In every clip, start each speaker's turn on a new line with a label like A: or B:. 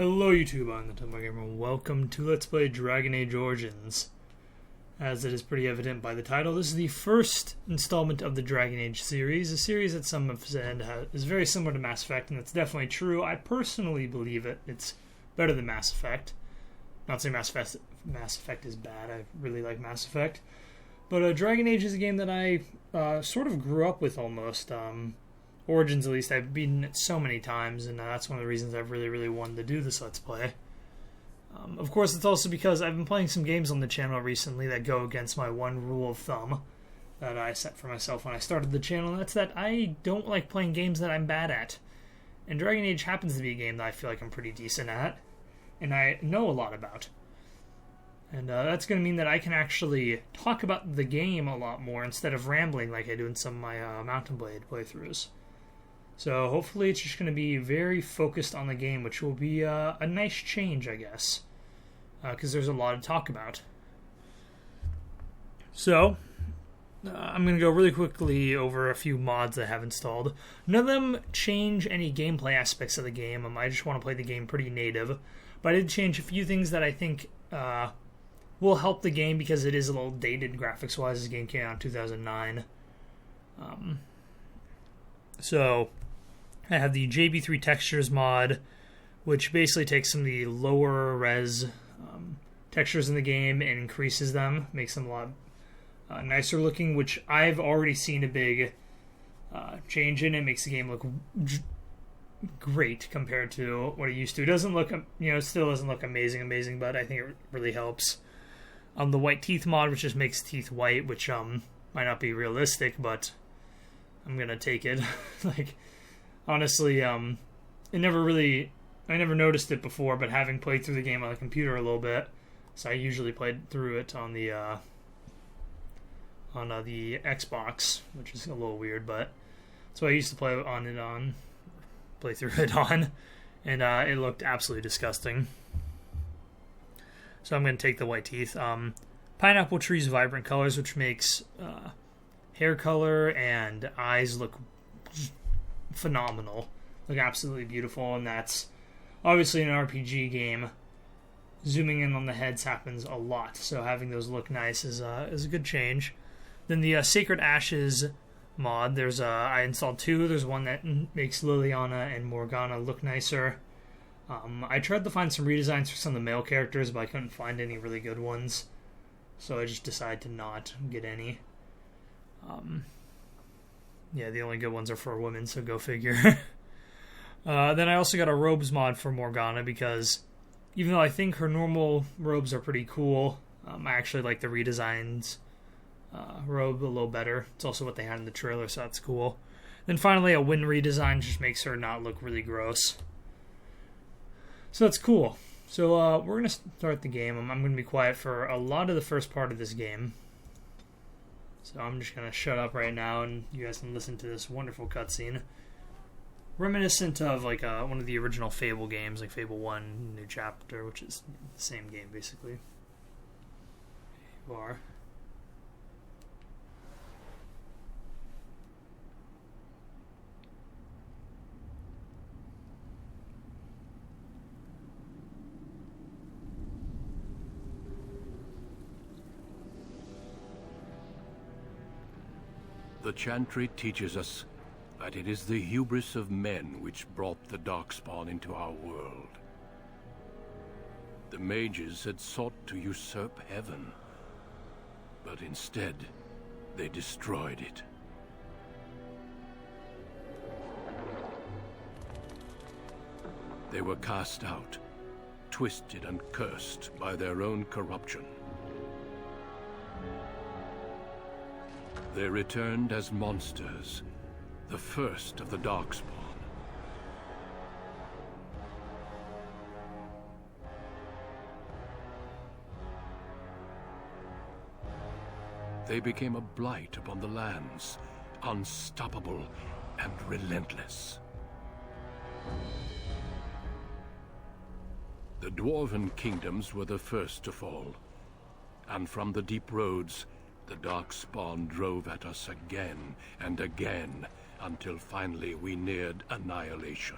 A: Hello YouTube, I'm the Tumble Gamer. Welcome to Let's Play Dragon Age Origins. As it is pretty evident by the title, this is the first installment of the Dragon Age series, a series that some have said is very similar to Mass Effect, and that's definitely true. I personally believe it. It's better than Mass Effect. Not saying Mass Effect is bad, I really like Mass Effect. But Dragon Age is a game that I sort of grew up with almost. Origins, at least, I've beaten it so many times, and that's one of the reasons I've really wanted to do this Let's Play. Of course, it's also because I've been playing some games on the channel recently that go against my one rule of thumb that I set for myself when I started the channel, and that's that I don't like playing games that I'm bad at. And Dragon Age happens to be a game that I feel like I'm pretty decent at, and I know a lot about. And that's going to mean that I can actually talk about the game a lot more instead of rambling like I do in some of my Mountain Blade playthroughs. So hopefully it's just going to be very focused on the game, which will be a nice change, I guess, because there's a lot to talk about. So I'm going to go really quickly over a few mods I have installed. None of them change any gameplay aspects of the game. I just want to play the game pretty native. But I did change a few things that I think will help the game because it is a little dated graphics-wise. This game came out in 2009. So I have the JB3 Textures mod, which basically takes some of the lower res textures in the game and increases them, makes them a lot nicer looking, which I've already seen a big change in. It makes the game look great compared to what it used to. It doesn't look, it still doesn't look amazing, but I think it really helps. The white teeth mod, which just makes teeth white, which might not be realistic, but I'm gonna take it. Like, honestly, I never noticed it before, but having played through the game on the computer a little bit, so I usually played through it on the Xbox, which is a little weird, but that's what I used to play through it on, and it looked absolutely disgusting. So I'm going to take the white teeth. Pineapple Tree's vibrant colors, which makes hair color and eyes look phenomenal, look absolutely beautiful, and that's obviously an RPG game. Zooming in on the heads happens a lot, so having those look nice is a good change. Then the Sacred Ashes mod, I installed two. There's one that makes Liliana and Morgana look nicer. I tried to find some redesigns for some of the male characters, but I couldn't find any really good ones, so I just decided to not get any. The only good ones are for women, so go figure. Then I also got a robes mod for Morgana, because even though I think her normal robes are pretty cool, I actually like the redesigned robe a little better. It's also what they had in the trailer, so that's cool. Then finally, a Wynn redesign just makes her not look really gross. So that's cool. So we're going to start the game. I'm going to be quiet for a lot of the first part of this game. So I'm just going to shut up right now, and you guys can listen to this wonderful cutscene. Reminiscent of like one of the original Fable games, like Fable 1 New Chapter, which is the same game, basically. You are.
B: The Chantry teaches us that it is the hubris of men which brought the Darkspawn into our world. The mages had sought to usurp heaven, but instead they destroyed it. They were cast out, twisted and cursed by their own corruption. They returned as monsters, the first of the Darkspawn. They became a blight upon the lands, unstoppable and relentless. The Dwarven kingdoms were the first to fall, and from the deep roads, the Darkspawn drove at us again and again, until finally we neared annihilation.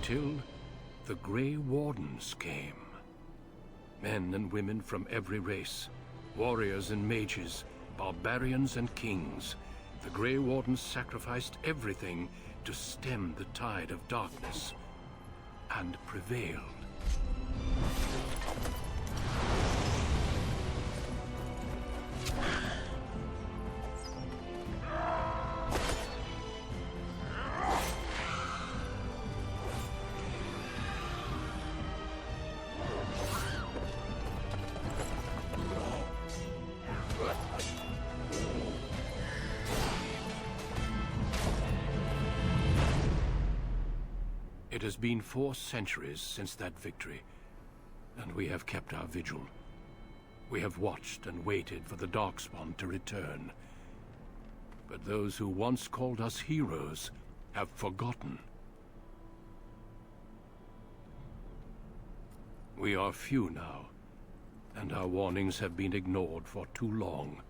B: Until the Grey Wardens came. Men and women from every race, warriors and mages, barbarians and kings. The Grey Wardens sacrificed everything to stem the tide of darkness, and prevailed. It has been 4 centuries since that victory, and we have kept our vigil. We have watched and waited for the Darkspawn to return. But those who once called us heroes have forgotten. We are few now, and our warnings have been ignored for too long.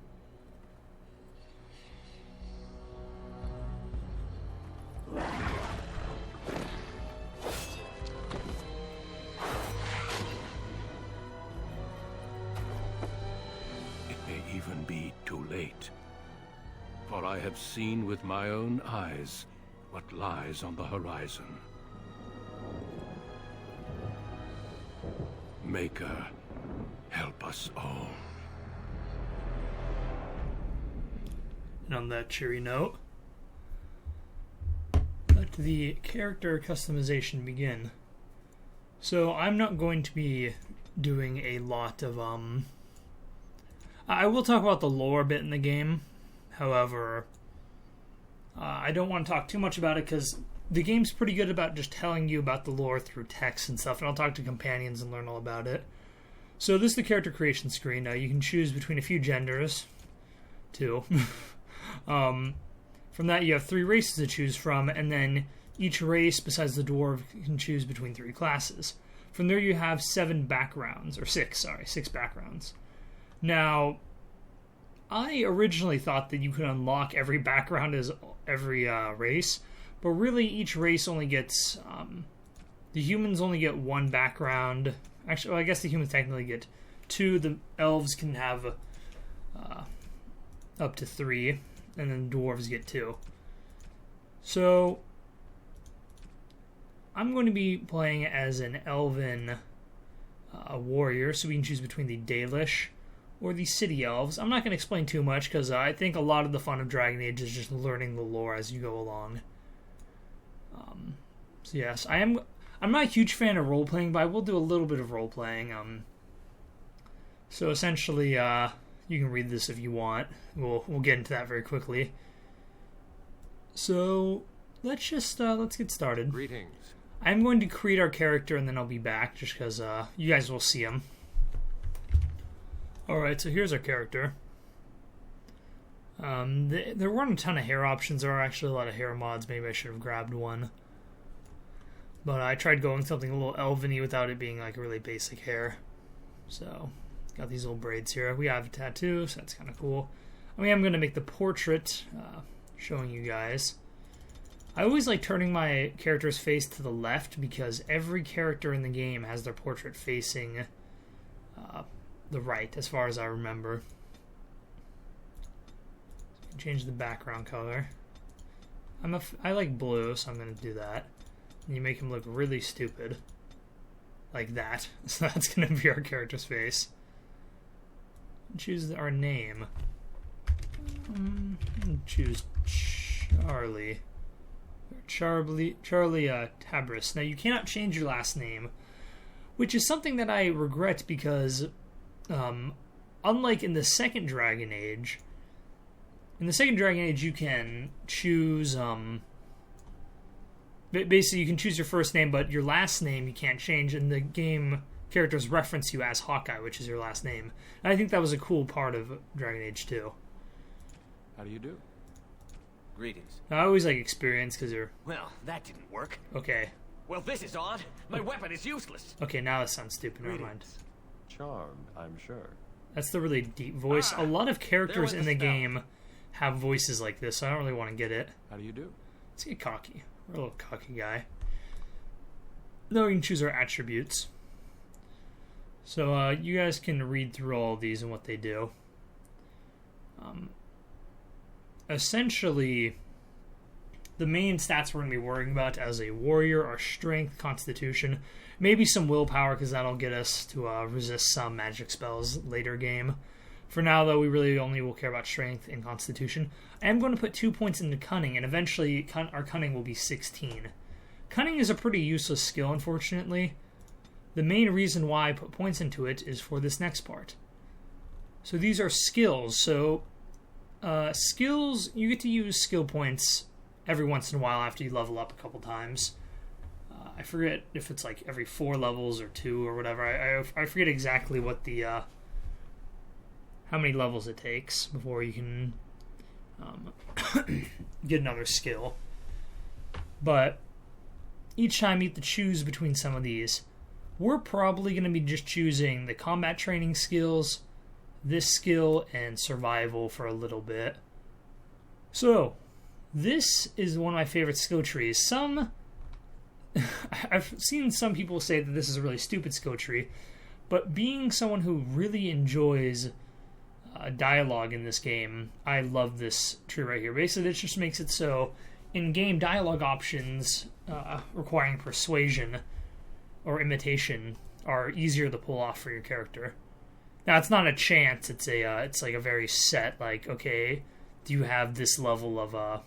B: Even be too late. For I have seen with my own eyes what lies on the horizon. Maker, help us all.
A: And on that cheery note, let the character customization begin. So I'm not going to be doing a lot of I will talk about the lore a bit in the game. However, I don't want to talk too much about it because the game's pretty good about just telling you about the lore through text and stuff, and I'll talk to companions and learn all about it. So this is the character creation screen. Now you can choose between a few genders, 2. From that you have 3 races to choose from, and then each race besides the dwarf can choose between 3 classes. From there you have 7 backgrounds, or 6 backgrounds. Now, I originally thought that you could unlock every background as every race, but really each race only gets, the humans only get 1 background. Actually, well, I guess the humans technically get 2. The elves can have up to 3, and then dwarves get 2. So, I'm going to be playing as an elven warrior, so we can choose between the Dalish or the City Elves. I'm not going to explain too much because I think a lot of the fun of Dragon Age is just learning the lore as you go along. So yes, I'm not a huge fan of role-playing, but I will do a little bit of role-playing. So essentially, you can read this if you want. We'll get into that very quickly. So let's get started.
B: Greetings.
A: I'm going to create our character and then I'll be back just because you guys will see him. Alright, so here's our character. There weren't a ton of hair options. There are actually a lot of hair mods. Maybe I should have grabbed one. But I tried going something a little elven-y without it being like really basic hair. So, got these little braids here. We have a tattoo, so that's kind of cool. I mean, I'm going to make the portrait showing you guys. I always like turning my character's face to the left because every character in the game has their portrait facing the right, as far as I remember. Change the background color. I like blue, so I'm going to do that. And you make him look really stupid. Like that. So that's going to be our character's face. Choose our name. Choose Charlie. Charlie Tabris. Now, you cannot change your last name, which is something that I regret because, unlike in the second Dragon Age, you can choose, basically you can choose your first name, but your last name you can't change, and the game characters reference you as Hawkeye, which is your last name. And I think that was a cool part of Dragon Age 2.
B: How do you do?
C: Greetings.
A: I always like experience because you're...
C: Well, that didn't work.
A: Okay.
C: Well, this is odd. My weapon is useless.
A: Okay, now that sounds stupid. Never mind.
D: Charmed, I'm sure.
A: That's the really deep voice. A lot of characters in the
C: spell.
A: game have voices like this, so I don't really want to get it.
B: How do you do?
A: Let's get cocky. We're a little cocky guy. then we can choose our attributes. So you guys can read through all of these and what they do. Essentially, the main stats we're going to be worrying about as a warrior are strength, constitution, maybe some willpower, because that'll get us to resist some magic spells later game. For now, though, we really only will care about strength and constitution. I am going to put 2 points into cunning, and eventually our cunning will be 16. Cunning is a pretty useless skill, unfortunately. The main reason why I put points into it is for this next part. So these are skills. So skills, you get to use skill points every once in a while after you level up a couple times. I forget if it's like every 4 levels or 2 or whatever. I forget exactly what the how many levels it takes before you can get another skill. But each time you have to choose between some of these. We're probably going to be just choosing the combat training skills, this skill, and survival for a little bit. So, this is one of my favorite skill trees. I've seen some people say that this is a really stupid skill tree, but being someone who really enjoys dialogue in this game, I love this tree right here. Basically, this just makes it so in-game dialogue options requiring persuasion or imitation are easier to pull off for your character. Now, it's not a chance. It's like a very set, like, okay, do you have this level of,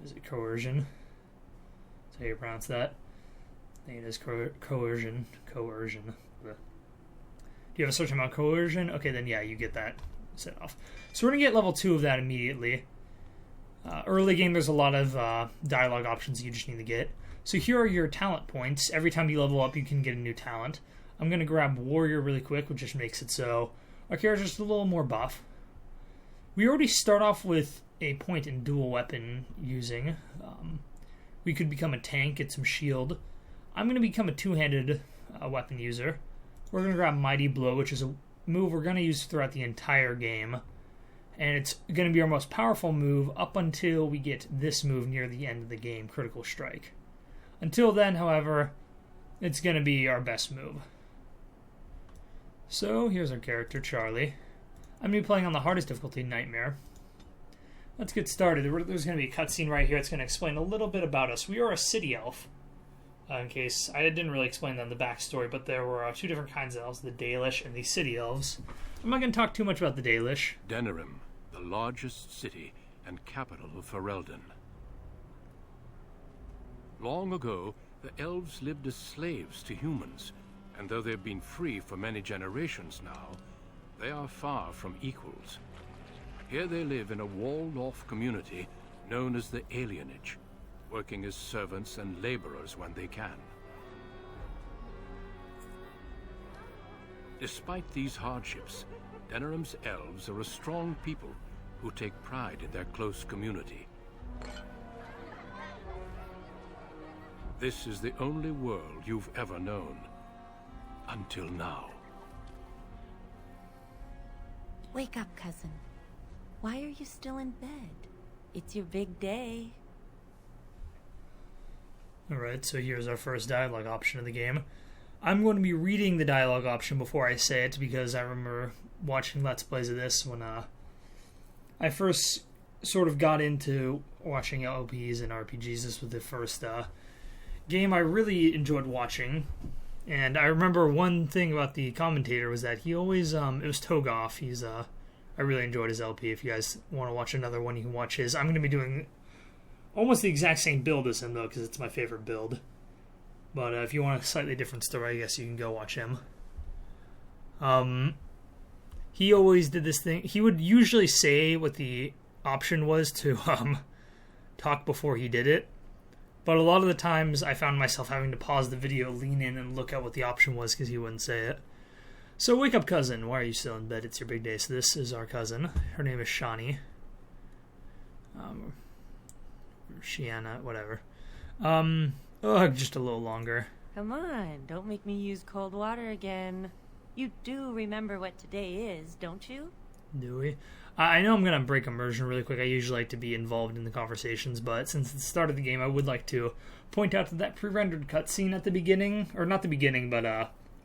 A: is it coercion? That's how you pronounce that? I think it is coercion. Coercion. Do you have a certain amount of coercion? Okay, then yeah, you get that set off. So we're going to get level 2 of that immediately. Early game, there's a lot of dialogue options you just need to get. So here are your talent points. Every time you level up, you can get a new talent. I'm going to grab Warrior really quick, which just makes it so our character's just a little more buff. We already start off with a point in dual weapon using. We could become a tank, get some shield. I'm going to become a two-handed weapon user. We're going to grab Mighty Blow, which is a move we're going to use throughout the entire game. And it's going to be our most powerful move up until we get this move near the end of the game, Critical Strike. Until then, however, it's going to be our best move. So, here's our character, Charlie. I'm going to be playing on the hardest difficulty, Nightmare. Let's get started. There's going to be a cutscene right here. It's going to explain a little bit about us. We are a city elf. In case, I didn't really explain that in the backstory, but there were 2 different kinds of elves, the Dalish and the city elves. I'm not going to talk too much about the Dalish.
B: Denerim, the largest city and capital of Ferelden. Long ago, the elves lived as slaves to humans, and though they've been free for many generations now, they are far from equals. Here they live in a walled-off community known as the Alienage, working as servants and laborers when they can. Despite these hardships, Denerim's elves are a strong people who take pride in their close community. This is the only world you've ever known. Until now.
E: Wake up, cousin. Why are you still in bed? It's your big day.
A: Alright, so here's our first dialogue option of the game. I'm going to be reading the dialogue option before I say it, because I remember watching Let's Plays of this when I first sort of got into watching LPs and RPGs. This was the first game I really enjoyed watching. And I remember one thing about the commentator was that he always, it was Togoff. I really enjoyed his LP. If you guys want to watch another one, you can watch his. I'm going to be doing almost the exact same build as him, though, because it's my favorite build. But if you want a slightly different story, I guess you can go watch him. He always did this thing. He would usually say what the option was to talk before he did it. But a lot of the times I found myself having to pause the video, lean in, and look at what the option was because he wouldn't say it. So, wake up, cousin. Why are you still in bed? It's your big day. So this is our cousin. Her name is Shani. Shiana, whatever. Just a little longer.
E: Come on, don't make me use cold water again. You do remember what today is, don't you?
A: Do we? I know I'm going to break immersion really quick. I usually like to be involved in the conversations, but since it's the start of the game, I would like to point out that pre-rendered cutscene at the beginning, or not the beginning, but,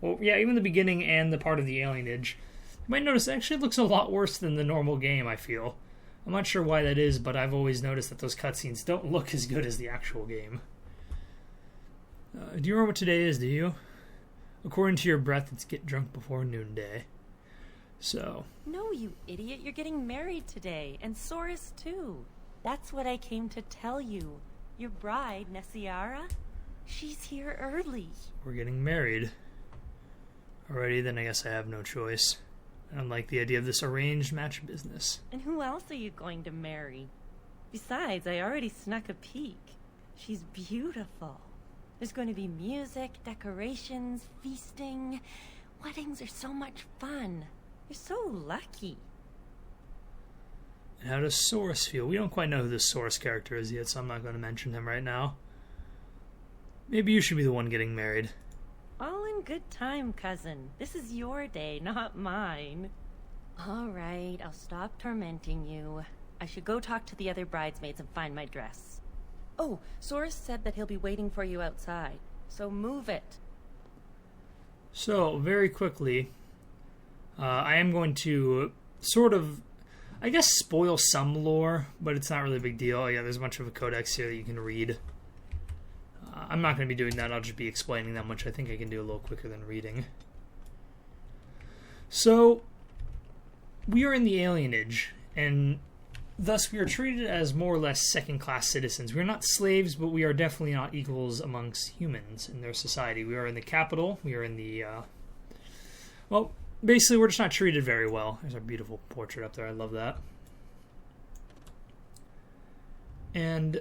A: well, yeah, even the beginning and the part of the alienage, you might notice it actually looks a lot worse than the normal game, I feel. I'm not sure why that is, but I've always noticed that those cutscenes don't look as good as the actual game. Do you remember what today is, do you? According to your breath, it's get drunk before noonday. So.
E: No, you idiot. You're getting married today. And Soris, too. That's what I came to tell you. Your bride, Nessiara, she's here early.
A: We're getting married. Alrighty, then I guess I have no choice. I don't like the idea of this arranged match business.
E: And who else are you going to marry? Besides, I already snuck a peek. She's beautiful. There's going to be music, decorations, feasting. Weddings are so much fun. You're so lucky.
A: And how does Soris feel? We don't quite know who this Soris character is yet, so I'm not going to mention him right now. Maybe you should be the one getting married.
E: All in good time, cousin. This is your day, not mine. All right, I'll stop tormenting you. I should go talk to the other bridesmaids and find my dress. Oh, Soris said that he'll be waiting for you outside, so move it.
A: So, very quickly, I am going to sort of, I guess, spoil some lore, but it's not really a big deal. Yeah, there's a bunch of a codex here that you can read. I'm not going to be doing that. I'll just be explaining them, which I think I can do a little quicker than reading. So, we are in the alienage, and thus we are treated as more or less second-class citizens. We are not slaves, but we are definitely not equals amongst humans in their society. We are in the capital. We are in the, well, basically we're just not treated very well. There's our beautiful portrait up there. I love that. And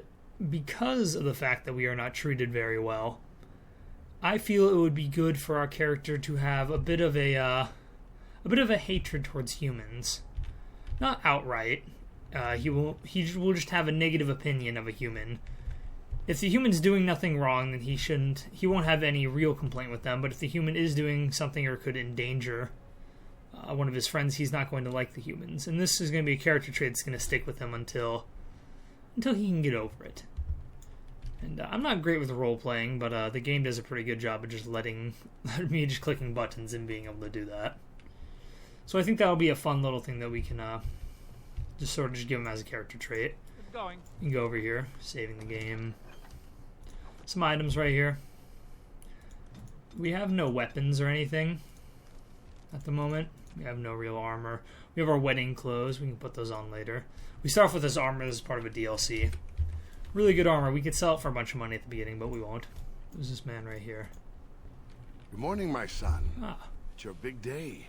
A: because of the fact that we are not treated very well, I feel it would be good for our character to have a bit of a hatred towards humans. Not outright. He will just have a negative opinion of a human. If the human's doing nothing wrong, then he won't have any real complaint with them. But if the human is doing something or could endanger one of his friends, he's not going to like the humans. And this is going to be a character trait that's going to stick with him until he can get over it. And I'm not great with role-playing, but the game does a pretty good job of just letting me just clicking buttons and being able to do that. So I think that'll be a fun little thing that we can just sort of just give him as a character trait. You can go over here, saving the game. Some items right here. We have no weapons or anything at the moment. We have no real armor. We have our wedding clothes. We can put those on later. We start off with this armor. This is part of a DLC. Really good armor. We could sell it for a bunch of money at the beginning, but we won't. Who's this man right here?
F: Good morning, my son.
A: Ah.
F: It's your big day.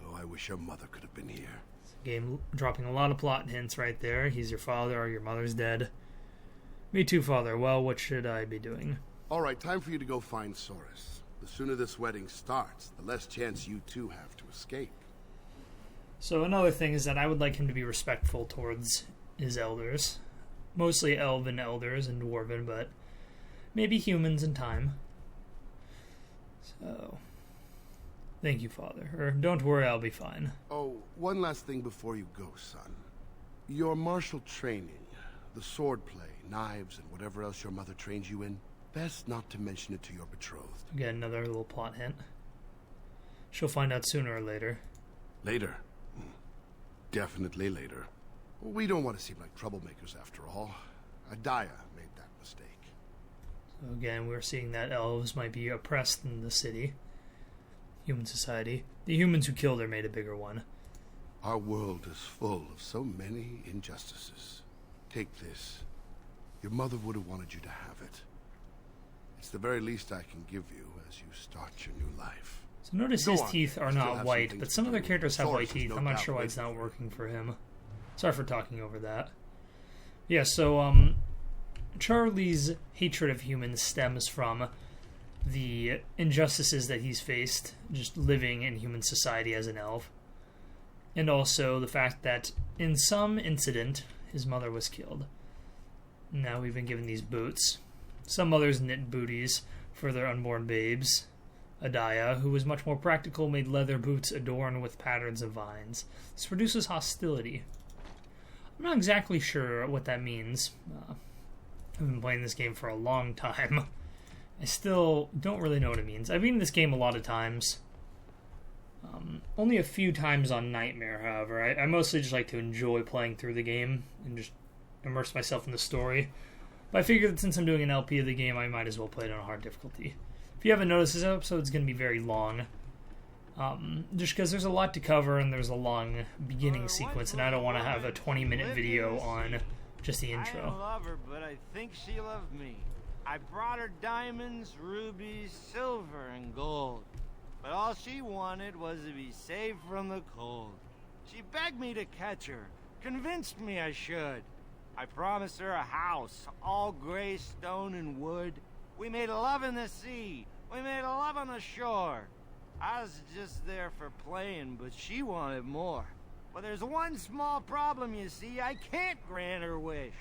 F: Oh, I wish your mother could have been here.
A: Game dropping a lot of plot hints right there. He's your father or your mother's dead. Me too, father. Well, what should I be doing?
F: All right, time for you to go find Soris. The sooner this wedding starts, the less chance you two have to escape.
A: So another thing is that I would like him to be respectful towards his elders. Mostly elven elders and dwarven, but maybe humans in time. So, thank you, father. Or don't worry, I'll be fine.
F: Oh, one last thing before you go, son. Your martial training, the swordplay, knives, and whatever else your mother trains you in, best not to mention it to your betrothed.
A: Again, another little plot hint. She'll find out sooner or later.
F: Later. Definitely later. We don't want to seem like troublemakers after all. Adaya made that mistake.
A: So again, we're seeing that elves might be oppressed in the city. Human society. The humans who killed her made a bigger one.
F: Our world is full of so many injustices. Take this. Your mother would have wanted you to have it. It's the very least I can give you as you start your new life.
A: So notice
F: Go
A: his
F: on.
A: teeth are
F: Still
A: not
F: have
A: white,
F: some
A: but
F: things
A: some
F: to
A: other
F: do.
A: characters have
F: Source
A: white
F: is
A: teeth.
F: no
A: I'm not
F: doubt
A: sure why it's
F: waiting
A: not
F: for you.
A: working for him. Sorry for talking over that. Yeah, so Charlie's hatred of humans stems from the injustices that he's faced just living in human society as an elf. And also the fact that in some incident, his mother was killed. Now we've been given these boots. Some mothers knit booties for their unborn babes. Adaya, who was much more practical, made leather boots adorned with patterns of vines. This produces hostility. I'm not exactly sure what that means. I've been playing this game for a long time. I still don't really know what it means. I've beaten this game a lot of times. Only a few times on Nightmare, however. I mostly just like to enjoy playing through the game and just immerse myself in the story. But I figured that since I'm doing an LP of the game, I might as well play it on hard difficulty. If you haven't noticed, this episode's going to be very long. Just because there's a lot to cover and there's a long beginning sequence, and I don't want to have a 20-minute video on just the intro.
G: I don't love her, but I think she loved me. I brought her diamonds, rubies, silver, and gold. But all she wanted was to be saved from the cold. She begged me to catch her, convinced me I should. I promised her a house, all gray stone and wood. We made love in the sea. We made love on the shore. I was just there for playing, but she wanted more. But there's one small problem, you see. I can't grant her wish.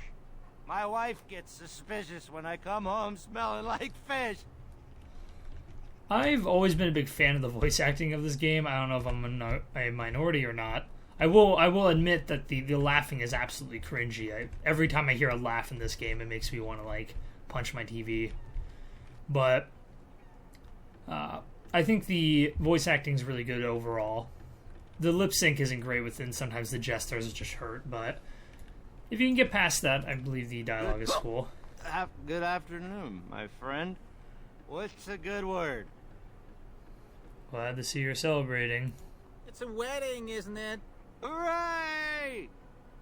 G: My wife gets suspicious when I come home smelling like fish.
A: I've always been a big fan of the voice acting of this game. I don't know if I'm a minority or not. I will admit that the laughing is absolutely cringy. Every time I hear a laugh in this game, it makes me want to, like, punch my TV. But I think the voice acting is really good overall. The lip sync isn't great within. Sometimes the gestures just hurt, but if you can get past that, I believe the dialogue is cool.
G: Good afternoon, my friend. What's a good word?
A: Glad to see you're celebrating.
H: It's a wedding, isn't it?
G: Hooray!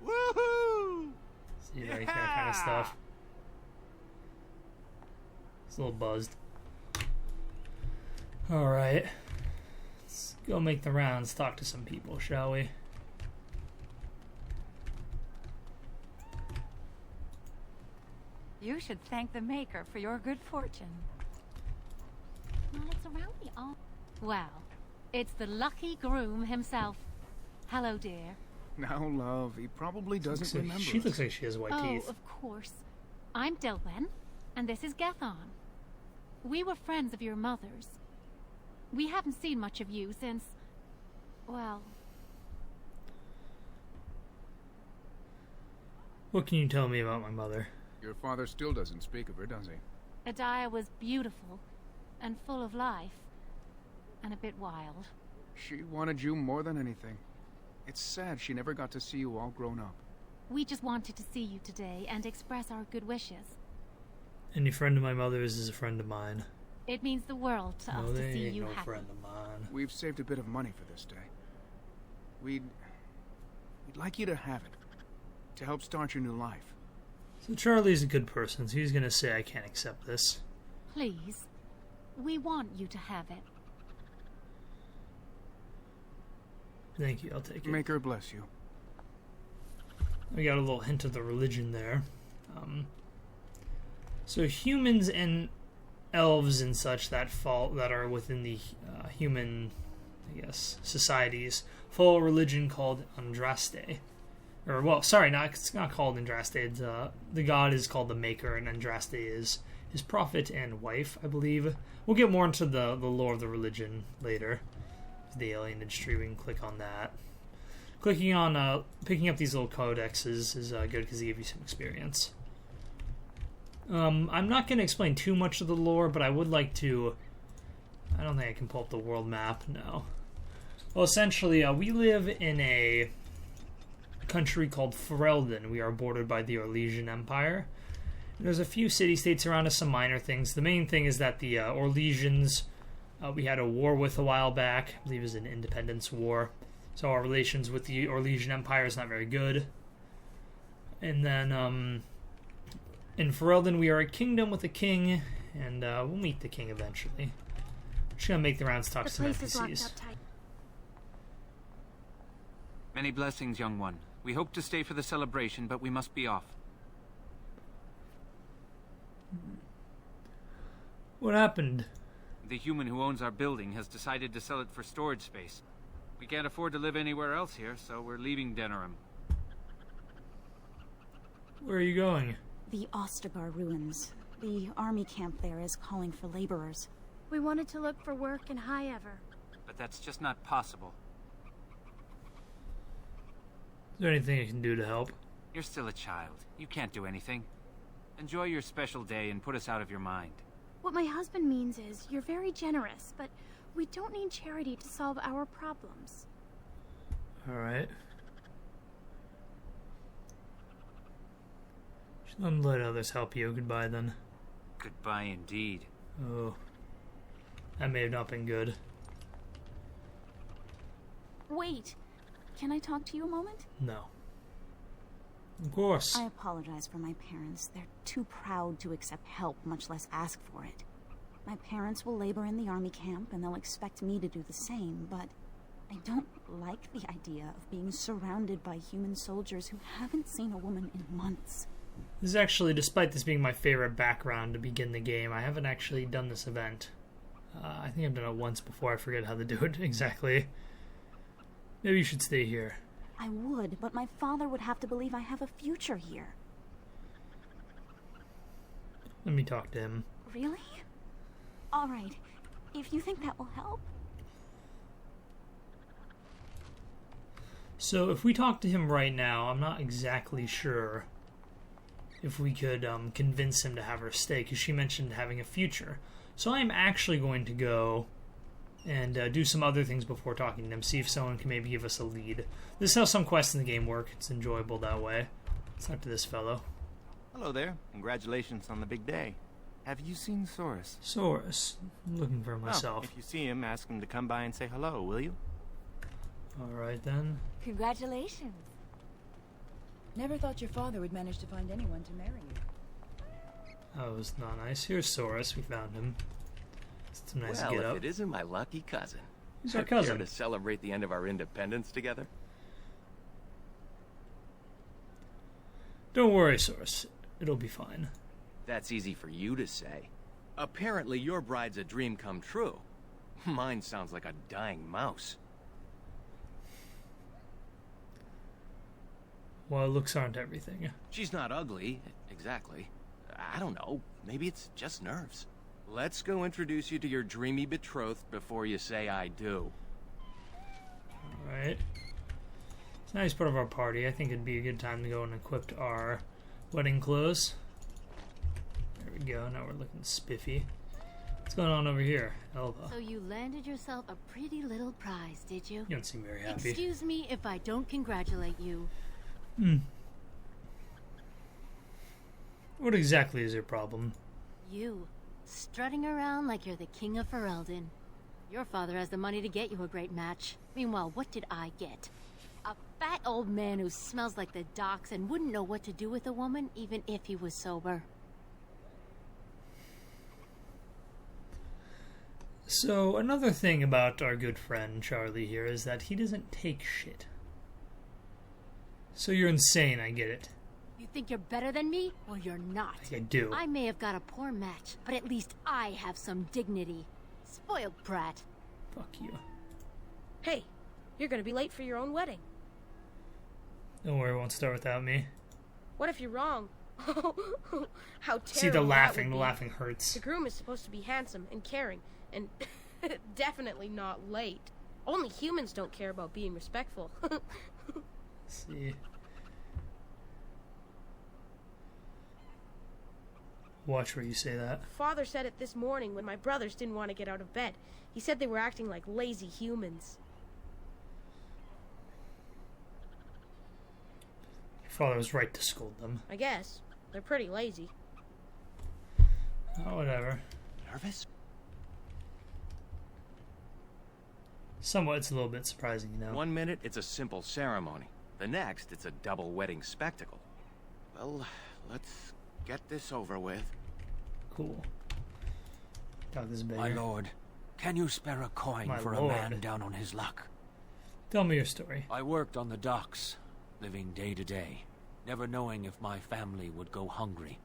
G: Woohoo!
A: See, like that kind of stuff. It's a little buzzed. Alright. Let's go make the rounds, talk to some people, shall we?
I: You should thank the Maker for your good fortune. Well, it's around the all. Well, it's the lucky groom himself. Hello, dear.
J: Now, love, he probably doesn't remember
A: She
J: us.
A: looks like she has white teeth.
I: Oh, of course. I'm Dilwen, and this is Gethon. We were friends of your mother's. We haven't seen much of you since... well...
A: What can you tell me about my mother?
J: Your father still doesn't speak of her, does he?
I: Adaya was beautiful, and full of life, and a bit wild.
J: She wanted you more than anything. It's sad she never got to see you all grown up.
I: We just wanted to see you today and express our good wishes.
A: Any friend of my mother's is a friend of mine.
I: It means the world to us to see you
A: no
I: happy.
A: friend of mine.
J: We've saved a bit of money for this day. We'd like you to have it, to help start your new life.
A: So Charlie's a good person, so he's gonna say I can't accept this.
I: Please, we want you to have it.
A: Thank you, I'll take it.
J: Maker bless you.
A: We got a little hint of the religion there. So humans and elves and such that are within the human, I guess, societies follow a religion called Andraste. Or, well, sorry, it's not called Andraste. It's, the god is called the Maker, and Andraste is his prophet and wife, I believe. We'll get more into the lore of the religion later. The alienage tree, we can click on that. Clicking on picking up these little codexes is good because they give you some experience. I'm not going to explain too much of the lore, but I would like to... I don't think I can pull up the world map, no. Well, essentially, we live in a country called Ferelden. We are bordered by the Orlesian Empire. There's a few city-states around us, some minor things. The main thing is that the Orlesians... we had a war with a while back. I believe it was an independence war. So our relations with the Orlesian Empire is not very good. And then, in Ferelden, we are a kingdom with a king, and we'll meet the king eventually. Just gonna make the rounds, talk to some NPCs.
K: Many blessings, young one. We hope to stay for the celebration, but we must be off.
A: What happened?
K: The human who owns our building has decided to sell it for storage space. We can't afford to live anywhere else here, so we're leaving Denerim.
A: Where are you going?
L: The Ostagar ruins. The army camp there is calling for laborers. We wanted to look for work in High Ever.
K: But that's just not possible.
A: Is there anything I can do to help?
K: You're still a child. You can't do anything. Enjoy your special day and put us out of your mind.
L: What my husband means is, you're very generous, but we don't need charity to solve our problems.
A: Alright. Don't let others help you. Goodbye, then.
K: Goodbye indeed.
A: Oh. That may have not been good.
M: Wait. Can I talk to you a moment?
A: No. Of course.
M: I apologize for my parents. They're too proud to accept help, much less ask for it. My parents will labor in the army camp, and they'll expect me to do the same, but I don't like the idea of being surrounded by human soldiers who haven't seen a woman in months.
A: This is actually, despite this being my favorite background to begin the game, I haven't actually done this event. I think I've done it once before. I forget how to do it exactly. Maybe you should stay here.
M: I would, but my father would have to believe I have a future here.
A: Let me talk to him.
M: Really? All right. If you think that will help.
A: So if we talk to him right now, I'm not exactly sure if we could convince him to have her stay, because she mentioned having a future. So I am actually going to go and do some other things before talking to him, see if someone can maybe give us a lead. This is how some quests in the game work. It's enjoyable that way. Let's talk to this fellow.
G: Hello there. Congratulations on the big day. Have you seen Soros?
A: Soros. I'm looking for myself.
G: If you see him, ask him to come by and say hello, will you?
A: Alright then.
N: Congratulations. Never thought your father would manage to find anyone to marry you.
A: That was not nice. Here's Soros. We found him. It's nice to get
O: Well,
A: up.
O: if it isn't my lucky cousin.
A: He's our cousin.
O: Here to celebrate the end of our independence together.
A: Don't worry, Soros. It'll be fine.
O: That's easy for you to say. Apparently your bride's a dream come true. Mine sounds like a dying mouse.
A: Well, looks aren't everything.
O: She's not ugly, exactly. I don't know. Maybe it's just nerves. Let's go introduce you to your dreamy betrothed before you say I do.
A: Alright. It's a nice part of our party. I think it'd be a good time to go and equip our wedding clothes. There we go. Now we're looking spiffy. What's going on over here, Elva?
P: So you landed yourself a pretty little prize, did you?
A: You don't seem very happy.
P: Excuse me if I don't congratulate you.
A: What exactly is your problem?
P: You, strutting around like you're the king of Ferelden. Your father has the money to get you a great match. Meanwhile, what did I get? A fat old man who smells like the docks and wouldn't know what to do with a woman, even if he was sober.
A: So, another thing about our good friend Charlie here is that he doesn't take shit. So you're insane, I get it.
P: You think you're better than me? Well, you're not.
A: I do.
P: I may have got a poor match, but at least I have some dignity. Spoiled brat.
A: Fuck you.
Q: Hey, you're gonna be late for your own wedding.
A: Don't worry, it won't start without me.
Q: What if you're wrong? How terrible.
A: See the laughing hurts.
Q: The groom is supposed to be handsome and caring, and definitely not late. Only humans don't care about being respectful.
A: See. Watch where you say that.
Q: Father said it this morning when my brothers didn't want to get out of bed. He said they were acting like lazy humans.
A: Your father was right to scold them.
Q: I guess. They're pretty lazy.
A: Oh, whatever.
O: Nervous?
A: Somewhat, it's a little bit surprising, you know.
O: 1 minute, it's a simple ceremony. The next, it's a double wedding spectacle. Well, let's get this over with.
A: Cool. Got this bigger.
R: My lord, can you spare a coin
A: My
R: for
A: lord.
R: a man down on his luck?
A: Tell me your story.
R: I worked on the docks, living day to day, never knowing if my family would go hungry.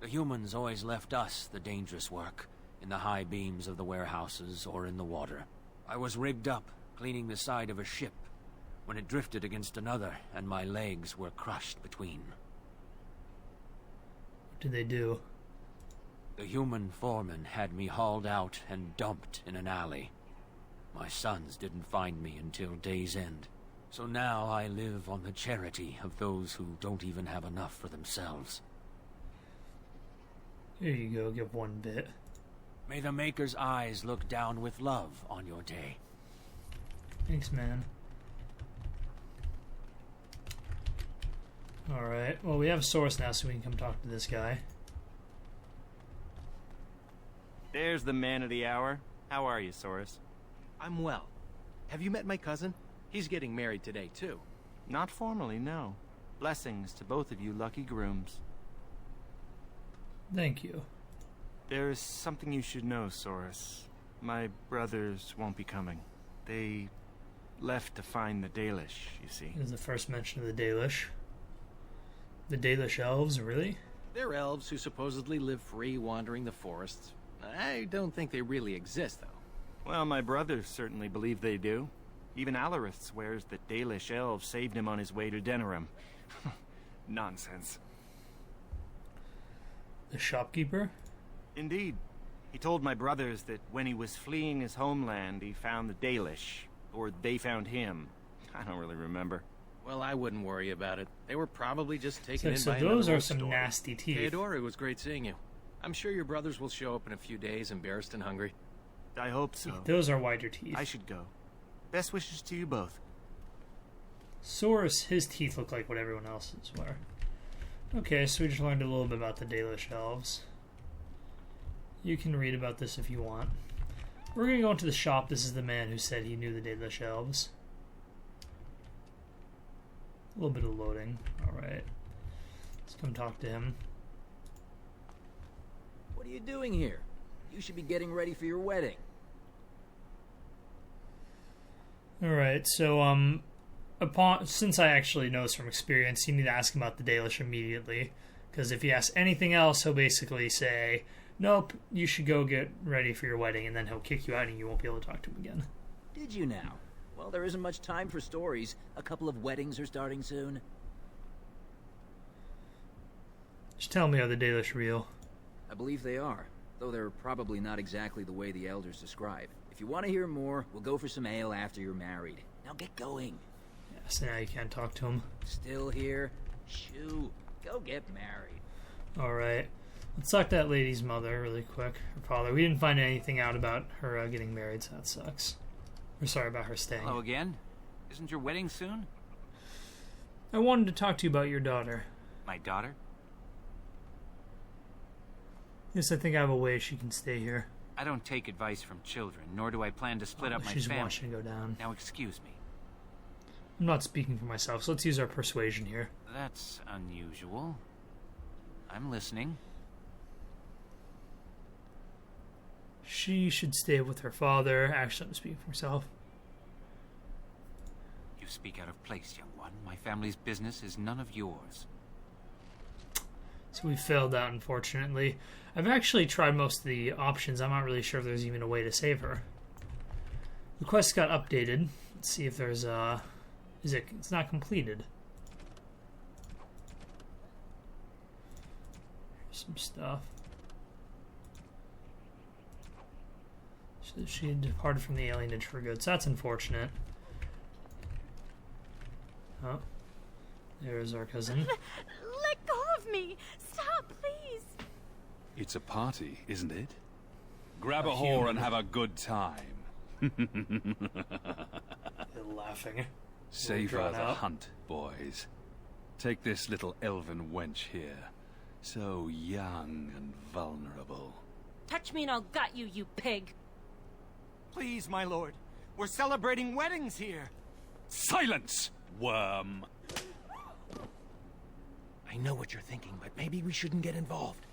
R: The humans always left us the dangerous work, in the high beams of the warehouses or in the water. I was rigged up, cleaning the side of a ship, when it drifted against another, and my legs were crushed between.
A: What did they do?
R: The human foreman had me hauled out and dumped in an alley. My sons didn't find me until day's end. So now I live on the charity of those who don't even have enough for themselves.
A: Here you go, give one bit.
R: May the Maker's eyes look down with love on your day.
A: Thanks, man. Alright, well, we have a source now, so we can come talk to this guy.
G: There's the man of the hour. How are you, Soros?
O: I'm well. Have you met my cousin? He's getting married today, too.
G: Not formally, no. Blessings to both of you lucky grooms.
A: Thank you.
G: There is something you should know, Soros. My brothers won't be coming. They left to find the Dalish, you see.
A: This is the first mention of the Dalish. The Dalish Elves, really?
O: They're elves who supposedly live free wandering the forests. I don't think they really exist, though.
G: Well, my brothers certainly believe they do. Even Alarith swears that Dalish Elves saved him on his way to Denerim. Nonsense.
A: The shopkeeper?
G: Indeed. He told my brothers that when he was fleeing his homeland, he found the Dalish. Or they found him. I don't really remember.
O: Well, I wouldn't worry about it. They were probably just taken in
A: So
O: by
A: those
O: another
A: are some
O: story.
A: nasty teeth.
O: Theodora, it was great seeing you. I'm sure your brothers will show up in a few days, embarrassed and hungry.
G: I hope so.
A: Those are wider teeth.
G: I should go. Best wishes to you both.
A: Soros, his teeth look like what everyone else's were. Okay, so we just learned a little bit about the Dalish Elves. You can read about this if you want. We're going to go into the shop. This is the man who said he knew the Dalish Elves. A little bit of loading. Alright. Let's come talk to him.
S: What are you doing here? You should be getting ready for your wedding.
A: Alright, so, since I actually know this from experience, you need to ask him about the Dalish immediately. Because if you ask anything else, he'll basically say, nope, you should go get ready for your wedding, and then he'll kick you out and you won't be able to talk to him again.
S: Did you now? Well, there isn't much time for stories. A couple of weddings are starting soon.
A: Just tell me, are the Dalish real?
S: I believe they are, though they're probably not exactly the way the elders describe. If you want to hear more, we'll go for some ale after you're married. Now get going.
A: Yeah, so now you can't talk to him.
S: Still here? Shoo. Go get married.
A: Alright. Let's talk to that lady's mother really quick. Her father. We didn't find anything out about her getting married, so that sucks. We're sorry about her staying.
K: Hello again. Isn't your wedding soon?
A: I wanted to talk to you about your daughter.
K: My daughter?
A: Yes, I think I have a way she can stay here.
K: I don't take advice from children, nor do I plan to split up my
A: she's
K: family.
A: watching it go down.
K: Now excuse me.
A: I'm not speaking for myself, so let's use our persuasion here.
K: That's unusual. I'm listening.
A: She should stay with her father. Actually, I'm speaking for myself.
K: You speak out of place, young one. My family's business is none of yours.
A: So we failed out, unfortunately. I've actually tried most of the options. I'm not really sure if there's even a way to save her. The quest got updated. Let's see if there's it's not completed. Here's some stuff. So she departed from the alienage for good, so that's unfortunate. Oh, there's our cousin.
L: Let go of me! Stop, please!
T: It's a party, isn't it? Grab a whore and have a good time.
A: They're laughing.
T: Savor the hunt, boys. Take this little elven wench here. So young and vulnerable.
E: Touch me and I'll gut you, you pig!
G: Please, my lord. We're celebrating weddings here.
T: Silence, worm!
O: I know what you're thinking, but maybe we shouldn't get involved.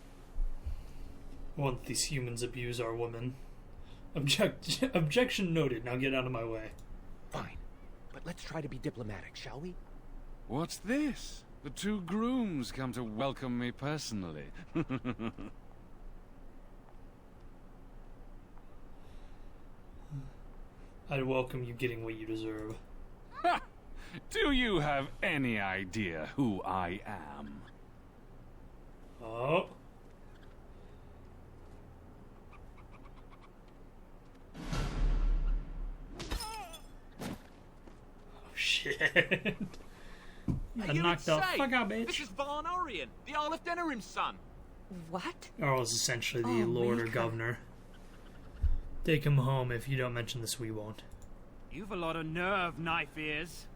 A: Won't these humans abuse our women? Objection noted. Now get out of my way.
O: Fine. But let's try to be diplomatic, shall we?
T: What's this? The two grooms come to welcome me personally.
A: I'd welcome you getting what you deserve.
T: Ha! Do you have any idea who I am?
A: Oh. dead. Got knocked the fuck out, bitch.
K: This is Von Orion, the Earl of Denerim's son.
E: What?
A: Earl is essentially the Lord or Governor. Take him home. If you don't mention this, we won't.
U: You've a lot of nerve, knife ears.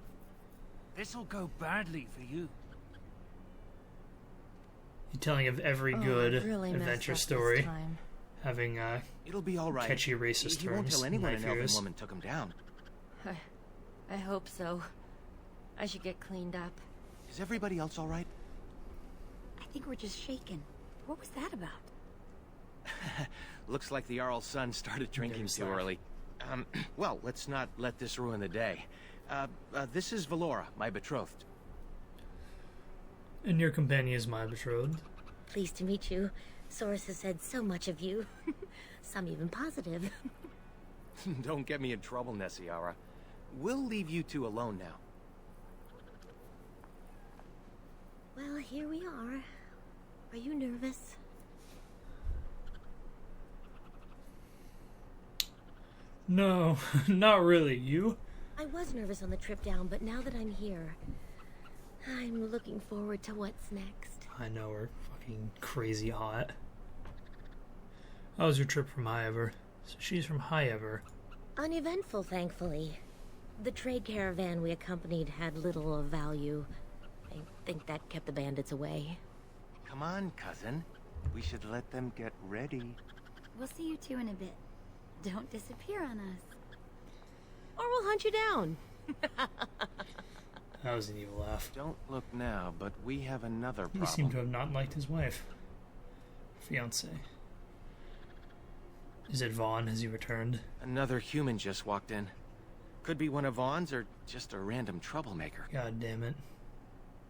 U: This'll go badly for you.
A: You're telling of every good
E: really
A: adventure
E: messed up
A: story
E: this time.
A: having
O: It'll be all right.
A: catchy racist
O: He won't
A: terms.
O: tell anyone an
A: knife
O: elven
A: ears.
O: woman took him down.
E: I hope so. I should get cleaned up.
O: Is everybody else all right?
M: I think we're just shaken. What was that about?
O: Looks like the Jarl's son started drinking too early. Well, let's not let this ruin the day. This is Valora, my betrothed.
A: And your companion is my betrothed.
P: Pleased to meet you. Source has said so much of you. Some even positive.
O: Don't get me in trouble, Nessiara. We'll leave you two alone now.
P: Well, here we are. Are you nervous?
A: No, not really. You?
P: I was nervous on the trip down, but now that I'm here, I'm looking forward to what's next.
A: I know, we're fucking crazy hot. How was your trip from Highever? So she's from Highever.
P: Uneventful, thankfully. The trade caravan we accompanied had little of value. I think that kept the bandits away.
O: Come on, cousin. We should let them get ready.
L: We'll see you two in a bit. Don't disappear on us.
P: Or we'll hunt you down.
A: That was an evil laugh.
O: Don't look now, but we have another problem.
A: He seemed to have not liked his wife. Fiancé. Is it Vaughn? Has he returned?
O: Another human just walked in. Could be one of Vaughn's or just a random troublemaker.
A: God damn it.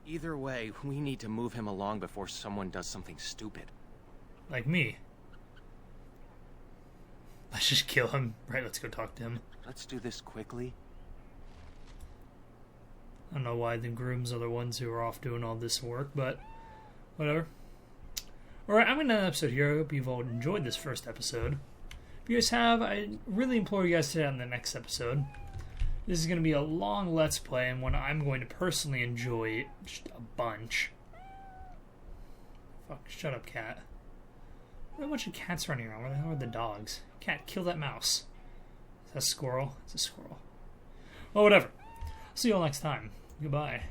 O: Either way, we need to move him along before someone does something stupid.
A: Like me. Let's just kill him. Right, let's go talk to him.
O: Let's do this quickly.
A: I don't know why the grooms are the ones who are off doing all this work, but whatever. Alright, I'm going to end the episode here. I hope you've all enjoyed this first episode. If you guys have, I really implore you guys to on the next episode. This is going to be a long Let's Play, and one I'm going to personally enjoy just a bunch. Fuck, shut up, cat. There are a bunch of cats running around. Where the hell are the dogs? Cat, kill that mouse. Is that a squirrel? It's a squirrel. Well, whatever. See you all next time. Goodbye.